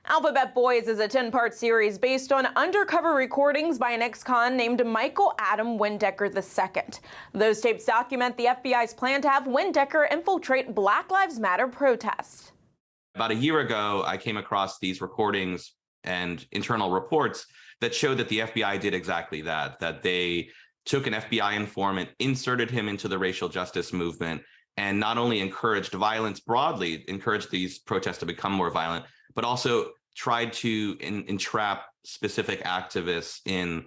Alphabet Boys is a 10-part series based on undercover recordings by an ex-con named Michael Adam Windecker II. Those tapes document the FBI's plan to have Windecker infiltrate Black Lives Matter protests. About a year ago, I came across these recordings and internal reports that showed that the FBI did exactly that they took an FBI informant, inserted him into the racial justice movement, and not only encouraged violence broadly, encouraged these protests to become more violent, but also tried to entrap specific activists in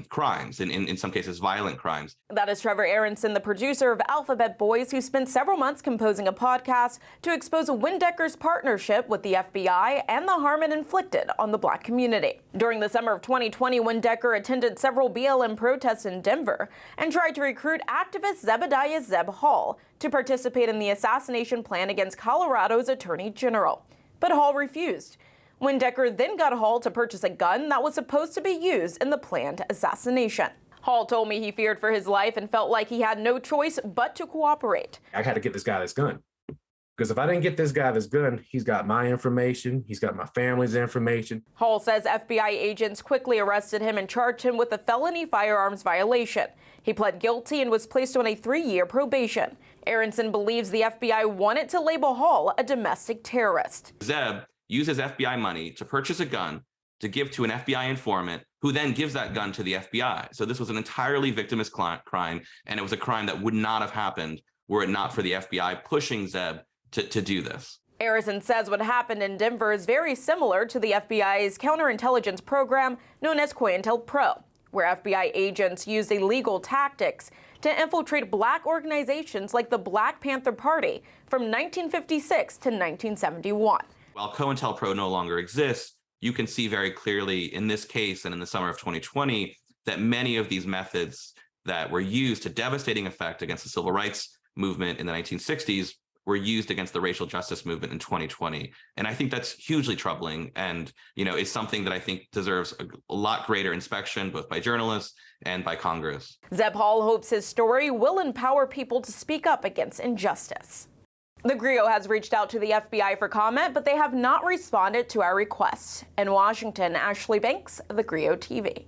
crimes, in some cases, violent crimes. That is Trevor Aronson, the producer of Alphabet Boys, who spent several months composing a podcast to expose Windecker's partnership with the FBI and the harm it inflicted on the Black community. During the summer of 2020, Windecker attended several BLM protests in Denver and tried to recruit activist Zebediah Zeb Hall to participate in the assassination plan against Colorado's Attorney General. But Hall refused. Windecker then got Hall to purchase a gun that was supposed to be used in the planned assassination. Hall told me he feared for his life and felt like he had no choice but to cooperate. I had to get this guy this gun. Because if I didn't get this guy this gun, he's got my information, he's got my family's information. Hall says FBI agents quickly arrested him and charged him with a felony firearms violation. He pled guilty and was placed on a 3-year probation. Aronson believes the FBI wanted to label Hall a domestic terrorist. Zeb uses FBI money to purchase a gun to give to an FBI informant who then gives that gun to the FBI. So this was an entirely victimless crime, and it was a crime that would not have happened were it not for the FBI pushing Zeb to do this. Aronson says what happened in Denver is very similar to the FBI's counterintelligence program known as COINTELPRO, where FBI agents used illegal tactics to infiltrate Black organizations like the Black Panther Party from 1956 to 1971. While COINTELPRO no longer exists, you can see very clearly in this case and in the summer of 2020 that many of these methods that were used to devastating effect against the civil rights movement in the 1960s were used against the racial justice movement in 2020. And I think that's hugely troubling and, is something that I think deserves a lot greater inspection, both by journalists and by Congress. Zeb Hall hopes his story will empower people to speak up against injustice. The GRIO has reached out to the FBI for comment, but they have not responded to our requests. In Washington, Ashlee Banks, the GRIO TV.